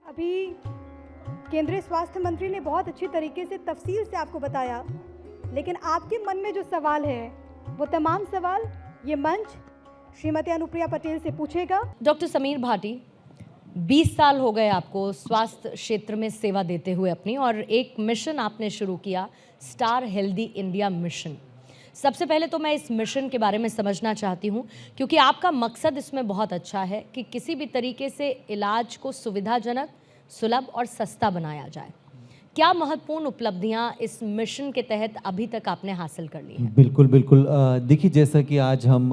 अभी केंद्रीय स्वास्थ्य मंत्री ने बहुत अच्छी तरीके से तफसील से आपको बताया, लेकिन आपके मन में जो सवाल है वो तमाम सवाल ये मंच श्रीमती अनुप्रिया पटेल से पूछेगा। डॉक्टर समीर भाटी, 20 साल हो गए आपको स्वास्थ्य क्षेत्र में सेवा देते हुए अपनी, और एक मिशन आपने शुरू किया, स्टार हेल्दी इंडिया मिशन। सबसे पहले तो मैं इस मिशन के बारे में समझना चाहती हूँ, क्योंकि आपका मकसद इसमें बहुत अच्छा है कि किसी भी तरीके से इलाज को सुविधाजनक, सुलभ और सस्ता बनाया जाए। क्या महत्वपूर्ण उपलब्धियां इस मिशन के तहत अभी तक आपने हासिल कर ली हैं? बिल्कुल बिल्कुल। देखिए, जैसा कि आज हम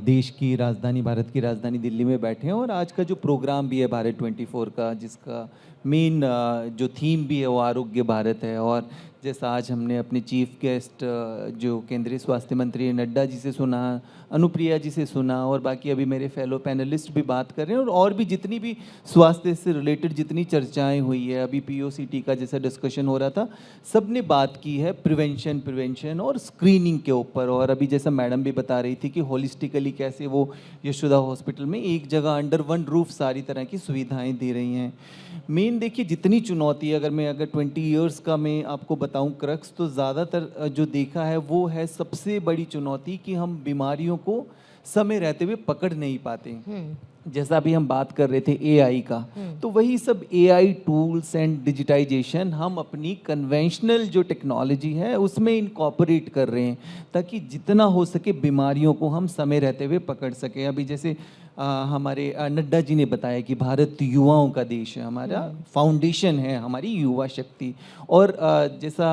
देश की राजधानी, भारत की राजधानी दिल्ली में बैठे हैं, और आज का जो प्रोग्राम भी है भारत 24 का, जिसका मेन जो थीम भी है वो आरोग्य भारत है। और जैसा आज हमने अपने चीफ गेस्ट जो केंद्रीय स्वास्थ्य मंत्री नड्डा जी से सुना, अनुप्रिया जी से सुना, और बाकी अभी मेरे फेलो पैनलिस्ट भी बात कर रहे हैं, और भी जितनी भी स्वास्थ्य से रिलेटेड जितनी चर्चाएं हुई है, अभी पीओसीटी का जैसा डिस्कशन हो रहा था, सब ने बात की है प्रिवेंशन और स्क्रीनिंग के ऊपर। और अभी जैसा मैडम भी बता रही थी कि होलिस्टिकली कैसे वो यशोदा हॉस्पिटल में एक जगह अंडर वन रूफ सारी तरह की सुविधाएं दे रही हैं। मेन देखिए, जितनी चुनौती अगर 20 ईयर्स का मैं आपको बताऊं क्रक्स, तो ज़्यादातर जो देखा है वो है सबसे बड़ी चुनौती कि हम बीमारियों को समय रहते हुए पकड़ नहीं पाते। जैसा अभी हम बात कर रहे थे एआई का, तो वही सब एआई टूल्स एंड डिजिटाइजेशन हम अपनी कन्वेंशनल जो टेक्नोलॉजी है उसमें इनकॉर्पोरेट कर रहे हैं, ताकि जितना हो सके बीमारियों को हम समय रहते हुए पकड़ सकें। अभी जैसे हमारे नड्डा जी ने बताया कि भारत युवाओं का देश है, हमारा फाउंडेशन है हमारी युवा शक्ति। और जैसा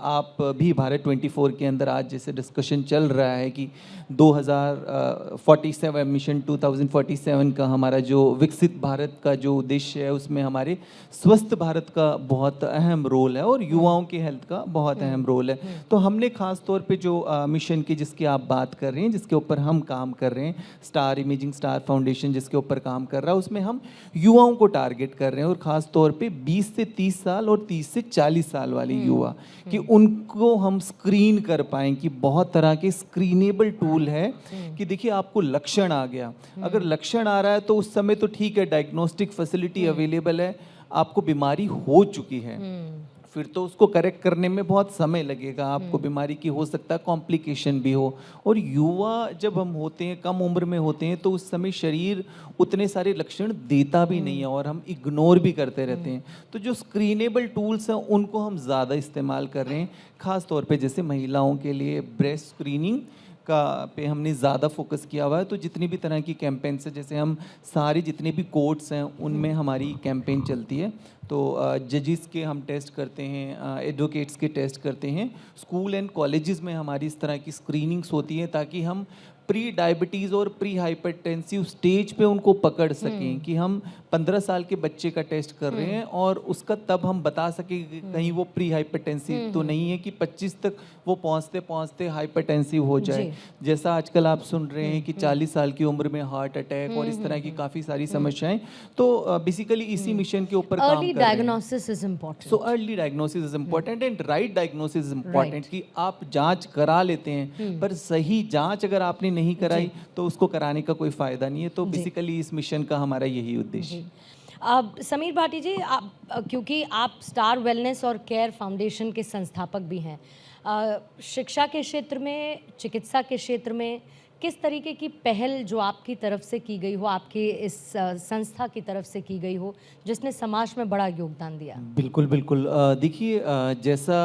आप भी भारत 24 के अंदर आज जैसे डिस्कशन चल रहा है कि 2047 मिशन 2047 का हमारा जो विकसित भारत का जो उद्देश्य है, उसमें हमारे स्वस्थ भारत का बहुत अहम रोल है और युवाओं के हेल्थ का बहुत अहम रोल है। तो हमने खास तौर पे जो मिशन की जिसकी आप बात कर रहे हैं, जिसके ऊपर हम काम कर रहे हैं, स्टार इमेजिंग स्टार फाउंडेशन जिसके ऊपर काम कर रहा है, उसमें हम युवाओं को टारगेट कर रहे हैं, और ख़ास तौर पे 20 से 30 साल और 30 से 40 साल वाले युवा, कि उनको हम स्क्रीन कर पाएँ। कि बहुत तरह के स्क्रीनेबल टूल है कि देखिए, आपको लक्षण आ गया, अगर लक्षण आ रहा है तो उस समय तो ठीक है, डायग्नोस्टिक फैसिलिटी अवेलेबल है, आपको बीमारी हो चुकी है, फिर तो उसको करेक्ट करने में बहुत समय लगेगा, आपको बीमारी की हो सकता है कॉम्प्लिकेशन भी हो। और युवा जब हम होते हैं, कम उम्र में होते हैं, तो उस समय शरीर उतने सारे लक्षण देता भी नहीं है और हम इग्नोर भी करते रहते हैं। तो जो स्क्रीनेबल टूल्स हैं उनको हम ज़्यादा इस्तेमाल कर रहे हैं, ख़ास तौर पे जैसे महिलाओं के लिए ब्रेस्ट स्क्रीनिंग का पे हमने ज़्यादा फोकस किया हुआ है। तो जितनी भी तरह की कैंपेन्स है, जैसे हम सारे जितने भी कोर्ट्स हैं उनमें हमारी कैंपेन चलती है, तो जजेस के हम टेस्ट करते हैं, एडवोकेट्स के टेस्ट करते हैं, स्कूल एंड कॉलेजेस में हमारी इस तरह की स्क्रीनिंग्स होती हैं, ताकि हम प्री डायबिटीज़ और प्री हाइपरटेंसिव स्टेज पे उनको पकड़ सकें। कि हम 15 साल के बच्चे का टेस्ट कर रहे हैं और उसका तब हम बता सकें कि कहीं वो प्री हाइपरटेंसिव तो नहीं है, कि 25 तक वो पहुंचते पहुंचते हाइपरटेंसिव हो जाए। जैसा आजकल आप सुन रहे हैं कि 40 साल की उम्र में हार्ट अटैक और इस तरह की काफ़ी सारी समस्याएं, तो बेसिकली इसी मिशन के ऊपर काम कर रहे हैं। Diagnosis is important. So early diagnosis is important and right diagnosis is important, कि आप जांच करा लेते हैं पर सही जांच अगर आपने नहीं कराई तो उसको कराने का कोई फायदा नहीं है। तो बेसिकली इस मिशन का हमारा यही उद्देश्य। अब समीर भाटी जी, आप क्योंकि आप स्टार वेलनेस और केयर फाउंडेशन के संस्थापक भी हैं, शिक्षा के क्षेत्र में, चिकित्सा के क्षेत्र में किस तरीके की पहल जो आपकी तरफ से की गई हो, आपकी इस संस्था की तरफ से की गई हो, जिसने समाज में बड़ा योगदान दिया? बिल्कुल बिल्कुल। देखिए, जैसा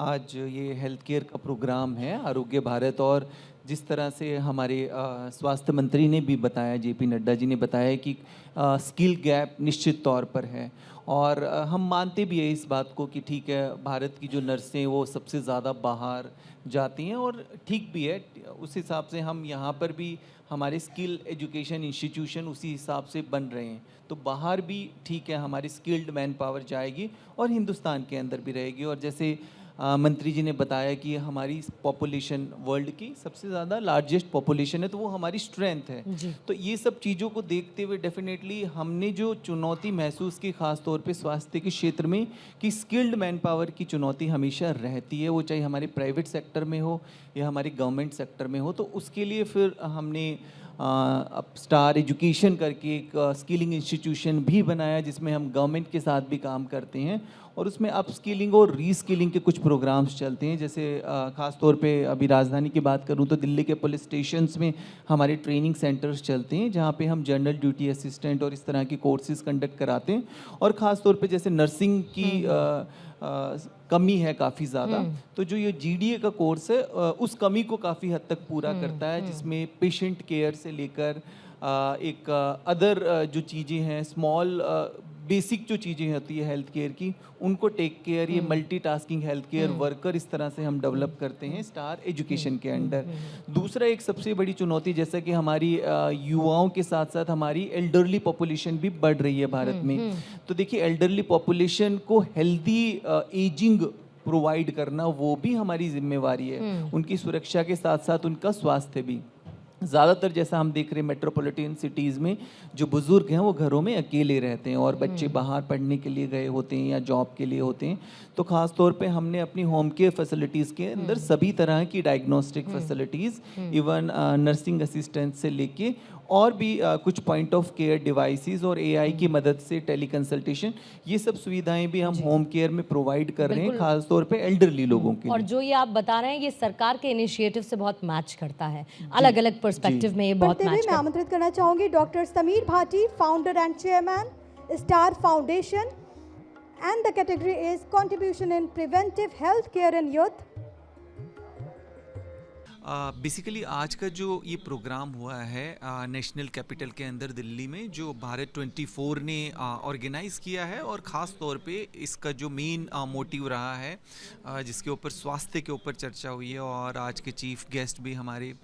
आज ये हेल्थ केयर का प्रोग्राम है आरोग्य भारत, और जिस तरह से हमारे स्वास्थ्य मंत्री ने भी बताया, जेपी नड्डा जी ने बताया कि स्किल गैप निश्चित तौर पर है, और हम मानते भी हैं इस बात को कि ठीक है, भारत की जो नर्सें वो सबसे ज़्यादा बाहर जाती हैं, और ठीक भी है, उस हिसाब से हम यहाँ पर भी हमारे स्किल एजुकेशन इंस्टीट्यूशन उसी हिसाब से बन रहे हैं। तो बाहर भी ठीक है, हमारी स्किल्ड मैन पावर जाएगी और हिंदुस्तान के अंदर भी रहेगी। और जैसे मंत्री जी ने बताया कि हमारी पॉपुलेशन वर्ल्ड की सबसे ज़्यादा लार्जेस्ट पॉपुलेशन है, तो वो हमारी स्ट्रेंथ है। तो ये सब चीज़ों को देखते हुए डेफिनेटली हमने जो चुनौती महसूस की, खास तौर पे स्वास्थ्य के क्षेत्र में, कि स्किल्ड मैन पावर की चुनौती हमेशा रहती है, वो चाहे हमारे प्राइवेट सेक्टर में हो या हमारे गवर्नमेंट सेक्टर में हो। तो उसके लिए फिर हमने अब स्टार एजुकेशन करके एक स्किलिंग इंस्टीट्यूशन भी बनाया, जिसमें हम गवर्नमेंट के साथ भी काम करते हैं और उसमें अप स्किलिंग और रीस्किलिंग के कुछ प्रोग्राम्स चलते हैं। जैसे ख़ास तौर पे अभी राजधानी की बात करूं तो दिल्ली के पुलिस स्टेशंस में हमारे ट्रेनिंग सेंटर्स चलते हैं, जहां पे हम जनरल ड्यूटी असिस्टेंट और इस तरह की कोर्सेज कंडक्ट कराते हैं। और ख़ास तौर पे जैसे नर्सिंग की कमी है काफ़ी ज़्यादा, तो जो ये GDA का कोर्स है उस कमी को काफ़ी हद तक पूरा करता है, जिसमें पेशेंट केयर से लेकर एक अदर जो चीज़ें हैं, स्मॉल बेसिक जो चीज़ें होती है हेल्थ केयर की, उनको टेक केयर, ये मल्टीटास्किंग हेल्थ केयर वर्कर इस तरह से हम डेवलप करते हैं स्टार एजुकेशन के अंडर। दूसरा एक सबसे बड़ी चुनौती, जैसा कि हमारी युवाओं के साथ साथ हमारी एल्डरली पॉपुलेशन भी बढ़ रही है भारत में। तो देखिए, एल्डरली पॉपुलेशन को हेल्दी एजिंग प्रोवाइड करना वो भी हमारी जिम्मेवारी है, उनकी सुरक्षा के साथ साथ उनका स्वास्थ्य भी। ज़्यादातर जैसा हम देख रहे हैं मेट्रोपॉलिटन सिटीज़ में जो बुज़ुर्ग हैं वो घरों में अकेले रहते हैं और बच्चे बाहर पढ़ने के लिए गए होते हैं या जॉब के लिए होते हैं। तो ख़ास तौर पे हमने अपनी होम केयर फैसिलिटीज़ के अंदर सभी तरह की diagnostic facilities, even nursing assistant से लेके और भी कुछ पॉइंट ऑफ केयर डिवाइसेस और AI की मदद से टेली कंसल्टेशन, ये सब सुविधाएं भी हम होम केयर में प्रोवाइड कर रहे हैं, खास तौर पे एल्डरली लोगों के और लिए। जो ये आप बता रहे हैं ये सरकार के इनिशिएटिव से बहुत मैच करता है, अलग अलग पर्सपेक्टिव में ये बहुत बढ़ते हुए मैच मैं करता आमंत्रित करना चाहूंगी doctor Sameer Bhati, founder and chairman star foundation, and the category is contribution in preventive health care in youth. Basically आज का जो ये प्रोग्राम हुआ है नेशनल कैपिटल के अंदर दिल्ली में, जो भारत 24 ने ऑर्गेनाइज़ किया है, और ख़ास तौर पे इसका जो मेन मोटिव रहा है जिसके ऊपर स्वास्थ्य के ऊपर चर्चा हुई है, और आज के चीफ गेस्ट भी हमारे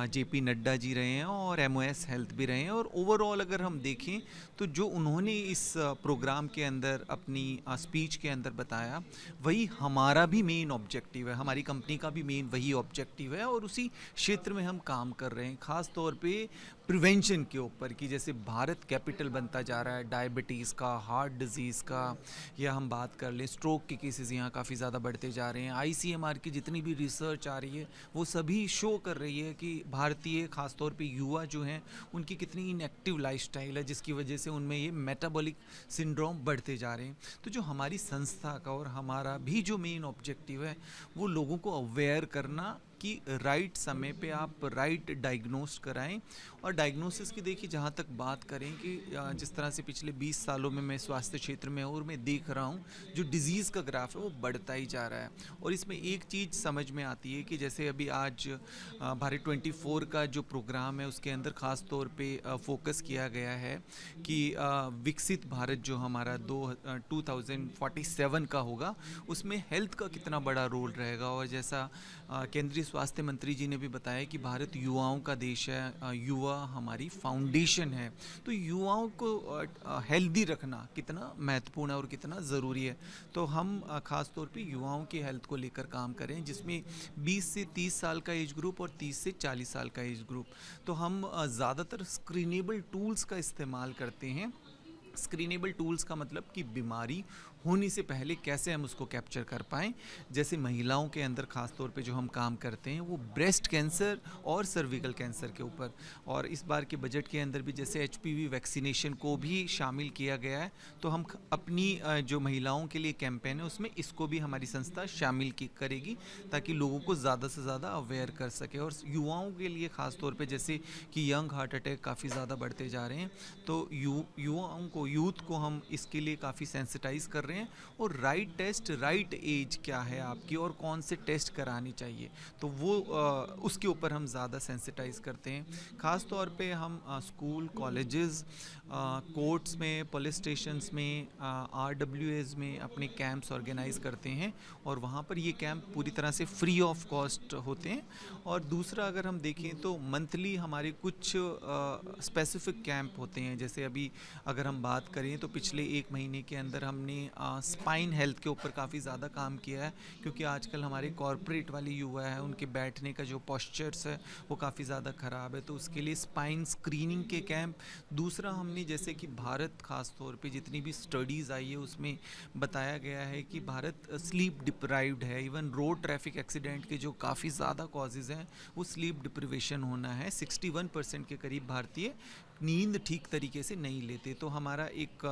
JP नड्डा जी रहे हैं और MOS हेल्थ भी रहे हैं। और ओवरऑल अगर हम देखें तो जो उन्होंने इस प्रोग्राम के अंदर अपनी स्पीच के अंदर बताया, वही हमारा भी मेन ऑब्जेक्टिव है, हमारी कंपनी का भी मेन वही ऑब्जेक्टिव है, और उसी क्षेत्र में हम काम कर रहे हैं, ख़ास तौर पे प्रिवेंशन के ऊपर, कि जैसे भारत कैपिटल बनता जा रहा है डायबिटीज़ का, हार्ट डिजीज़ का, या हम बात कर लें स्ट्रोक के केसेस यहाँ काफ़ी ज़्यादा बढ़ते जा रहे हैं। ICMR की जितनी भी रिसर्च आ रही है वो सभी शो कर रही है कि भारतीय ख़ास तौर पे युवा जो हैं उनकी कितनी इनएक्टिव लाइफस्टाइल है, जिसकी वजह से उनमें ये मेटाबॉलिक सिंड्रोम बढ़ते जा रहे हैं। तो जो हमारी संस्था का और हमारा भी जो मेन ऑब्जेक्टिव है वो लोगों को अवेयर करना कि राइट समय पे आप राइट डायग्नोस कराएं। और डायग्नोसिस की देखिए, जहाँ तक बात करें कि जिस तरह से पिछले 20 सालों में मैं स्वास्थ्य क्षेत्र में और मैं देख रहा हूँ जो डिज़ीज़ का ग्राफ है वो बढ़ता ही जा रहा है। और इसमें एक चीज़ समझ में आती है कि जैसे अभी आज भारत 24 का जो प्रोग्राम है उसके अंदर ख़ास तौर पे फोकस किया गया है कि विकसित भारत जो हमारा 2047 का होगा, उसमें हेल्थ का कितना बड़ा रोल रहेगा। और जैसा केंद्रीय स्वास्थ्य मंत्री जी ने भी बताया कि भारत युवाओं का देश है, युवा हमारी फाउंडेशन है, तो युवाओं को हेल्दी रखना कितना महत्वपूर्ण है और कितना ज़रूरी है। तो हम ख़ास तौर पे युवाओं की हेल्थ को लेकर काम करें, जिसमें 20 से 30 साल का एज ग्रुप और 30 से 40 साल का एज ग्रुप। तो हम ज़्यादातर स्क्रीनेबल टूल्स का इस्तेमाल करते हैं। स्क्रीनेबल टूल्स का मतलब कि बीमारी होने से पहले कैसे हम उसको कैप्चर कर पाएँ। जैसे महिलाओं के अंदर ख़ास तौर पे जो हम काम करते हैं वो ब्रेस्ट कैंसर और सर्विकल कैंसर के ऊपर, और इस बार के बजट के अंदर भी जैसे HPV वैक्सीनेशन को भी शामिल किया गया है, तो हम अपनी जो महिलाओं के लिए कैंपेन है उसमें इसको भी हमारी संस्था शामिल करेगी, ताकि लोगों को ज़्यादा से ज़्यादा अवेयर कर सके। और युवाओं के लिए ख़ास तौर पर जैसे कि यंग हार्ट अटैक काफ़ी ज़्यादा बढ़ते जा रहे हैं, तो युवाओं को, यूथ को हम इसके लिए काफ़ी सेंसिटाइज़ कर रहे हैं। और राइट टेस्ट, राइट एज क्या है आपकी और कौन से टेस्ट करानी चाहिए, तो वो उसके ऊपर हम ज़्यादा सेंसिटाइज़ करते हैं। ख़ास तौर पे हम स्कूल, कॉलेजेस, कोर्ट्स में, पुलिस स्टेशंस में, RWAs में अपने कैंप्स ऑर्गेनाइज़ करते हैं, और वहाँ पर ये कैंप पूरी तरह से फ्री ऑफ कॉस्ट होते हैं। और दूसरा अगर हम देखें तो मंथली हमारे कुछ स्पेसिफिक कैंप होते हैं। जैसे अभी अगर हम बात करें तो पिछले 1 महीने के अंदर हमने स्पाइन हेल्थ के ऊपर काफ़ी ज़्यादा काम किया है, क्योंकि आजकल हमारे कॉरपोरेट वाले युवा हैं, उनके बैठने का जो पोस्चर्स है वो काफ़ी ज़्यादा ख़राब है, तो उसके लिए स्पाइन स्क्रीनिंग के कैंप। दूसरा, हमने जैसे कि भारत ख़ास तौर पे जितनी भी स्टडीज़ आई है उसमें बताया गया है कि भारत स्लीप डिप्राइव्ड है। इवन रोड ट्रैफिक एक्सीडेंट के जो काफ़ी ज़्यादा कॉजेज़ हैं वो स्लीप डिप्रिवेशन होना है। 61% के करीब भारतीय नींद ठीक तरीके से नहीं लेते। तो हमारा एक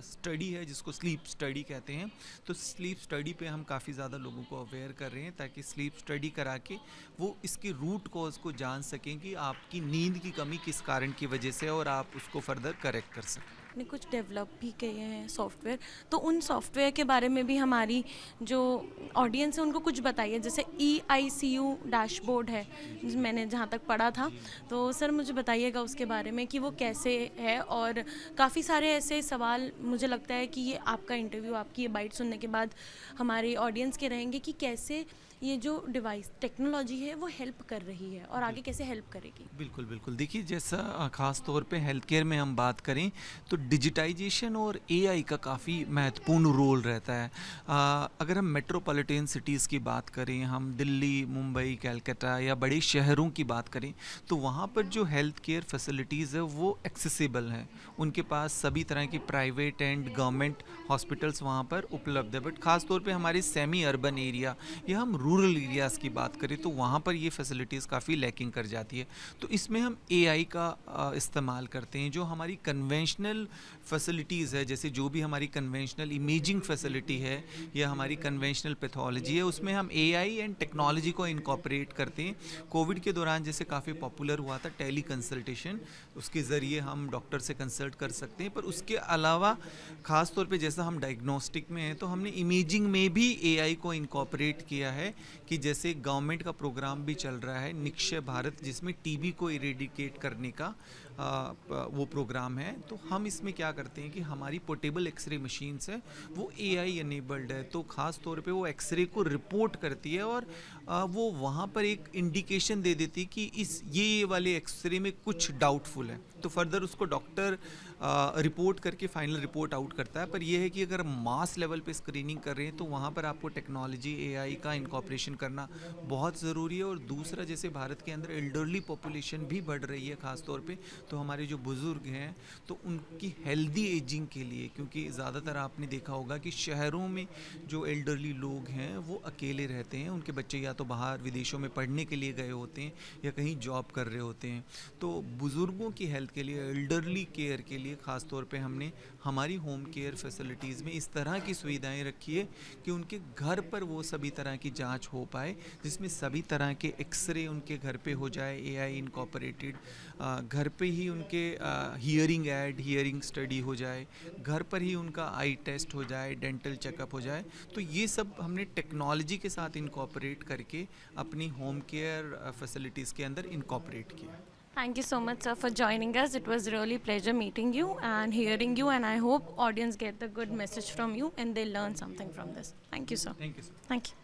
स्टडी है जिसको स्लीप स्टडी कहते हैं, तो स्लीप स्टडी पे हम काफ़ी ज़्यादा लोगों को अवेयर कर रहे हैं, ताकि स्लीप स्टडी करा के वो इसके रूट कॉज को जान सकें कि आपकी नींद की कमी किस कारण की वजह से है और आप उसको फर्दर करेक्ट कर सकें। ने कुछ डेवलप भी किए हैं सॉफ्टवेयर, तो उन सॉफ्टवेयर के बारे में भी हमारी जो ऑडियंस है उनको कुछ बताइए। जैसे EICU डैशबोर्ड है, मैंने जहाँ तक पढ़ा था, तो सर मुझे बताइएगा उसके बारे में कि वो कैसे है। और काफ़ी सारे ऐसे सवाल मुझे लगता है कि ये आपका इंटरव्यू, आपकी ये बाइट सुनने के बाद हमारे ऑडियंस के रहेंगे कि कैसे ये जो डिवाइस टेक्नोलॉजी है वो हेल्प कर रही है और आगे कैसे हेल्प करेगी। बिल्कुल बिल्कुल, देखिए जैसा ख़ास तौर पे हेल्थ केयर में हम बात करें तो डिजिटाइजेशन और AI का काफ़ी महत्वपूर्ण रोल रहता है। अगर हम मेट्रोपॉलिटन सिटीज़ की बात करें, हम दिल्ली, मुंबई, कलकत्ता या बड़े शहरों की बात करें, तो वहाँ पर जो हेल्थ केयर फैसिलिटीज़ है वो एक्सेसिबल हैं। उनके पास सभी तरह की प्राइवेट एंड गवर्नमेंट हॉस्पिटल्स वहाँ पर उपलब्ध है। बट ख़ास तौर पे हमारे सेमी अर्बन एरिया या हम रूरल एरियाज़ की बात करें तो वहाँ पर ये फैसिलिटीज़ काफ़ी लैकिंग कर जाती है। तो इसमें हम AI का इस्तेमाल करते हैं। जो हमारी कन्वेंशनल फैसिलिटीज़ है, जैसे जो भी हमारी कन्वेंशनल इमेजिंग फैसिलिटी है या हमारी कन्वेंशनल पैथोलॉजी है, उसमें हम AI एंड टेक्नोलॉजी को इनकॉर्पोरेट करते हैं। कोविड के दौरान जैसे काफ़ी पॉपुलर हुआ था टेली कंसल्टेशन, उसके ज़रिए हम डॉक्टर से कंसल्ट कर सकते हैं। पर उसके अलावा ख़ास तौर पे जैसा हम डायग्नोस्टिक में हैं, तो हमने इमेजिंग में भी AI को इनकॉर्पोरेट किया है। कि जैसे गवर्नमेंट का प्रोग्राम भी चल रहा है निक्षय भारत, जिसमें TB को इरेडिकेट करने का वो प्रोग्राम है। तो हम इसमें क्या करते हैं कि हमारी पोर्टेबल एक्सरे मशीन्स है वो AI इनेबल्ड है, तो ख़ास तौर पे वो एक्सरे को रिपोर्ट करती है और वो वहाँ पर एक इंडिकेशन दे देती है कि इस ये वाले एक्सरे में कुछ डाउटफुल है, तो फर्दर उसको डॉक्टर रिपोर्ट करके फाइनल रिपोर्ट आउट करता है। पर यह है कि अगर मास लेवल पे स्क्रीनिंग कर रहे हैं तो वहाँ पर आपको टेक्नोलॉजी AI का इनकॉर्पोरेशन करना बहुत ज़रूरी है। और दूसरा, जैसे भारत के अंदर एल्डरली पॉपुलेशन भी बढ़ रही है ख़ास तौर पे, तो हमारे जो बुज़ुर्ग हैं तो उनकी हेल्दी एजिंग के लिए, क्योंकि ज़्यादातर आपने देखा होगा कि शहरों में जो एल्डरली लोग हैं वो अकेले रहते हैं, उनके बच्चे या तो बाहर विदेशों में पढ़ने के लिए गए होते हैं या कहीं जॉब कर रहे होते हैं। तो बुज़ुर्गों की हेल्थ के लिए, एल्डरली केयर के लिए ख़ास तौर पे हमने हमारी होम केयर फैसिलिटीज़ में इस तरह की सुविधाएं रखी है कि उनके घर पर वो सभी तरह की जांच हो पाए, जिसमें सभी तरह के एक्सरे उनके घर पे हो जाए AI इनकॉर्पोरेटेड, घर पे ही उनके हियरिंग स्टडी हो जाए, घर पर ही उनका आई टेस्ट हो जाए, डेंटल चेकअप हो जाए। तो ये सब हमने टेक्नोलॉजी के साथ इनकॉर्पोरेट करके अपनी होम केयर फैसिलिटीज़ के अंदर इनकॉर्पोरेट किया। Thank you so much, sir, for joining us. It was really pleasure meeting you and hearing you, and I hope audience get the good message from you and they learn something from this. Thank you, sir. Thank you, sir. Thank you.